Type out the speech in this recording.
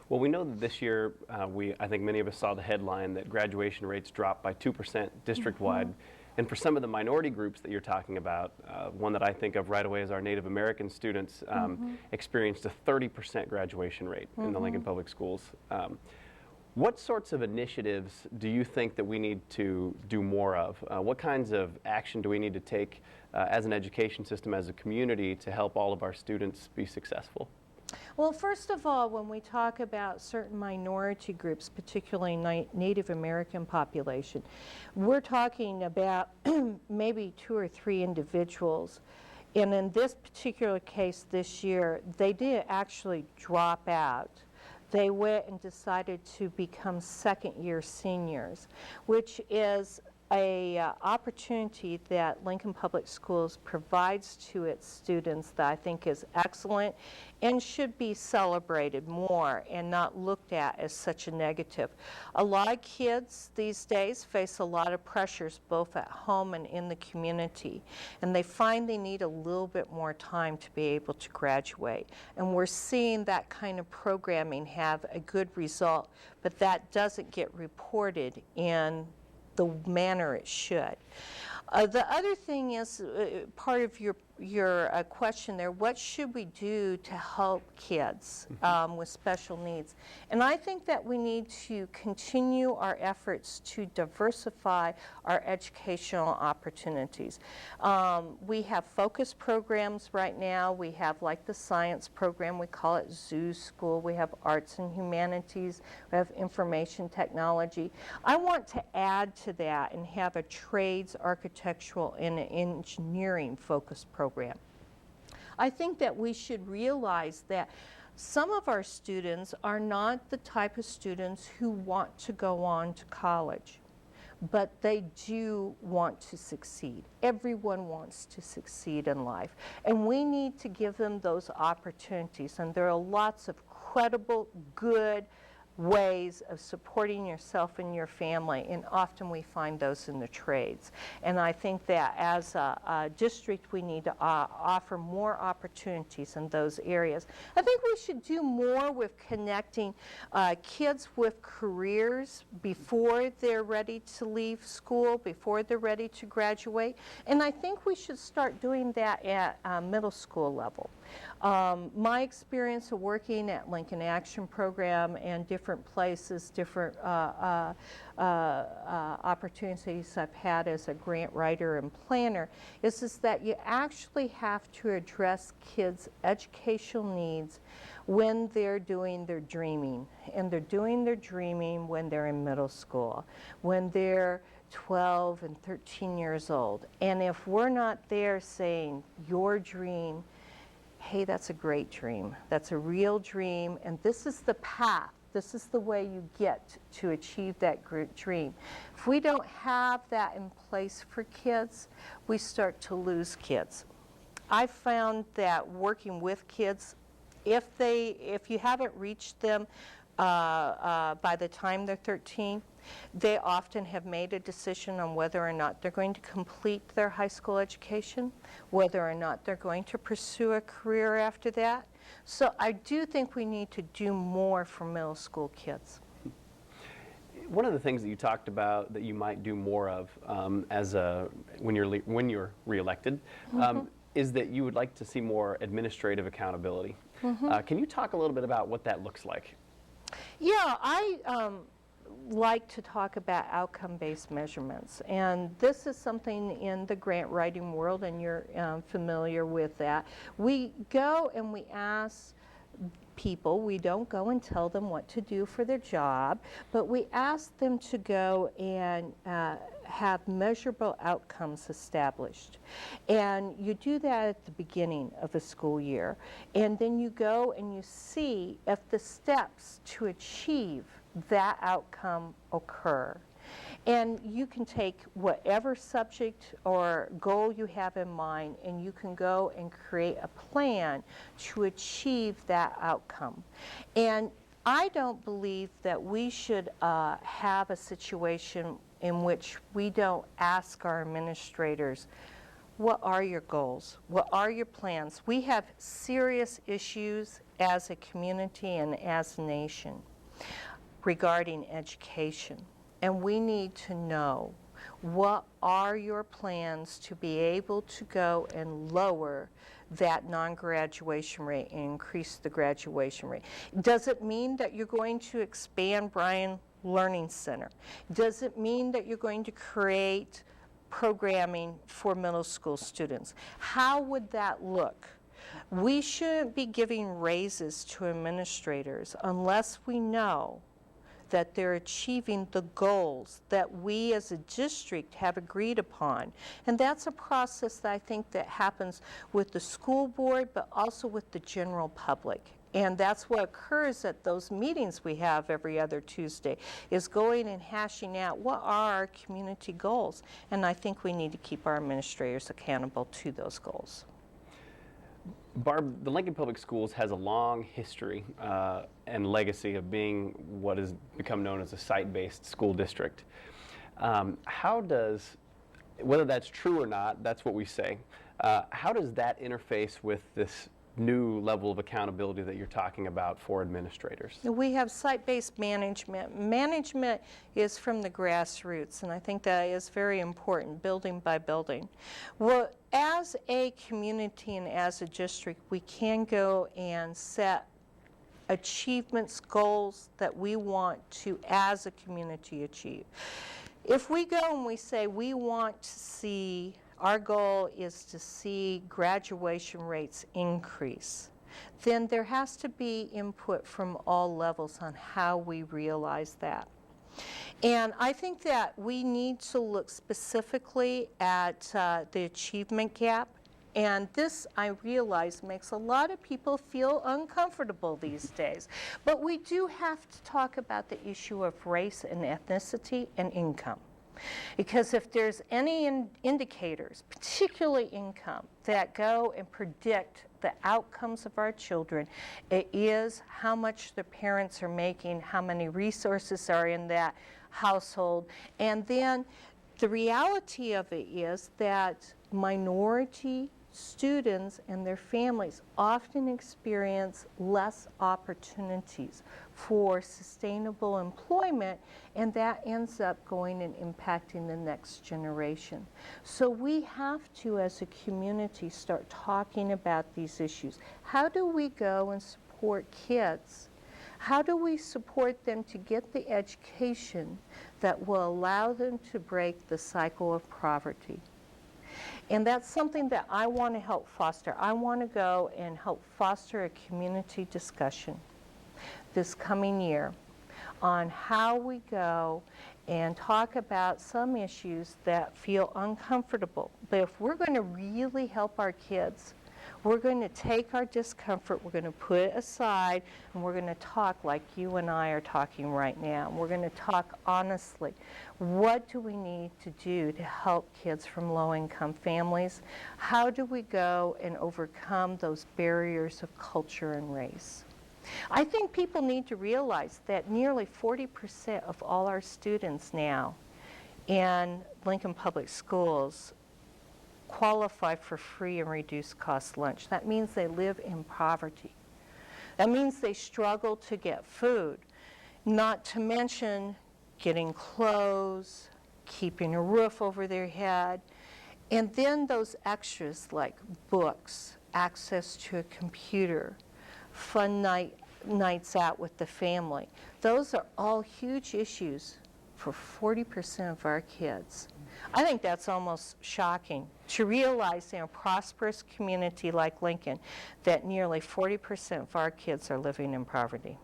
Well, we know that this year, I think many of us saw the headline that graduation rates dropped by 2% district-wide. And for some of the minority groups that you're talking about, one that I think of right away is our Native American students experienced a 30% graduation rate in the Lincoln Public Schools. What sorts of initiatives do you think that we need to do more of? What kinds of action do we need to take as an education system, as a community, to help all of our students be successful? Well, first of all, when we talk about certain minority groups, particularly Native American population, we're talking about maybe 2 or 3 individuals. And in this particular case this year, they did actually drop out. They went and decided to become second-year seniors, which is a opportunity that Lincoln Public Schools provides to its students that I think is excellent and should be celebrated more and not looked at as such a negative. A lot of kids these days face a lot of pressures both at home and in the community, and they find they need a little bit more time to be able to graduate. And we're seeing that kind of programming have a good result, but that doesn't get reported in the manner it should. The other thing is part of your question there, what should we do to help kids with special needs? And I think that we need to continue our efforts to diversify our educational opportunities. We have focus programs right now. We have like the science program, we call it Zoo School. We have arts and humanities. We have information technology. I want to add to that and have a trades, architectural, and engineering focus program. I think that we should realize that some of our students are not the type of students who want to go on to college, but they do want to succeed. Everyone wants to succeed in life, and we need to give them those opportunities, and there are lots of credible, good ways of supporting yourself and your family, and often we find those in the trades. And I think that as a district we need to offer more opportunities in those areas. I think we should do more with connecting kids with careers before they're ready to leave school, before they're ready to graduate, and I think we should start doing that at middle school level. My experience of working at Lincoln Action Program and different places, different opportunities I've had as a grant writer and planner is that you actually have to address kids' educational needs when they're doing their dreaming. And they're doing their dreaming when they're in middle school, when they're 12 and 13 years old. And if we're not there saying, your dream, hey, that's a great dream. That's a real dream, and this is the path. This is the way you get to achieve that great dream. If we don't have that in place for kids, we start to lose kids. I found that working with kids, if you haven't reached them by the time they're 13, they often have made a decision on whether or not they're going to complete their high school education, whether or not they're going to pursue a career after that. So I do think we need to do more for middle school kids. One of the things that you talked about that you might do more of when you're reelected is that you would like to see more administrative accountability. Can you talk a little bit about what that looks like? Yeah, I like to talk about outcome-based measurements, and this is something in the grant writing world, and you're familiar with that. We go and we ask people, we don't go and tell them what to do for their job, but we ask them to go and have measurable outcomes established. And you do that at the beginning of a school year, and then you go and you see if the steps to achieve that outcome occur. And you can take whatever subject or goal you have in mind, and you can go and create a plan to achieve that outcome. And I don't believe that we should have a situation in which we don't ask our administrators, what are your goals? What are your plans? We have serious issues as a community and as a nation regarding education, and we need to know what are your plans to be able to go and lower that non-graduation rate and increase the graduation rate. Does it mean that you're going to expand Bryan Learning Center? Does it mean that you're going to create programming for middle school students? How would that look? We shouldn't be giving raises to administrators unless we know that they're achieving the goals that we as a district have agreed upon. And that's a process that I think that happens with the school board, but also with the general public. And that's what occurs at those meetings we have every other Tuesday, is going and hashing out what are our community goals. And I think we need to keep our administrators accountable to those goals. Barb, the Lincoln Public Schools has a long history and legacy of being what has become known as a site-based school district. How does, whether that's true or not, that's what we say, how does that interface with this new level of accountability that you're talking about for administrators? We have site-based management. Management is from the grassroots, and I think that is very important, building by building. Well, as a community and as a district, we can go and set achievements, goals that we want to, as a community, achieve. If we go and we say we want to see, our goal is to see graduation rates increase, then there has to be input from all levels on how we realize that. And I think that we need to look specifically at the achievement gap. And this, I realize, makes a lot of people feel uncomfortable these days. But we do have to talk about the issue of race and ethnicity and income. Because if there's any indicators, particularly income, that go and predict the outcomes of our children, it is how much the parents are making, how many resources are in that household, and then the reality of it is that minority students and their families often experience less opportunities for sustainable employment, and that ends up going and impacting the next generation. So we have to, as a community, start talking about these issues. How do we go and support kids? How do we support them to get the education that will allow them to break the cycle of poverty? And that's something that I want to help foster. I want to go and help foster a community discussion this coming year on how we go and talk about some issues that feel uncomfortable. But if we're going to really help our kids, we're going to take our discomfort, we're going to put it aside, and we're going to talk like you and I are talking right now. We're going to talk honestly. What do we need to do to help kids from low-income families? How do we go and overcome those barriers of culture and race? I think people need to realize that nearly 40% of all our students now in Lincoln Public Schools qualify for free and reduced cost lunch. That means they live in poverty. That means they struggle to get food, not to mention getting clothes, keeping a roof over their head, and then those extras like books, access to a computer, fun nights out with the family. Those are all huge issues for 40% of our kids. I think that's almost shocking to realize in a prosperous community like Lincoln that nearly 40% of our kids are living in poverty.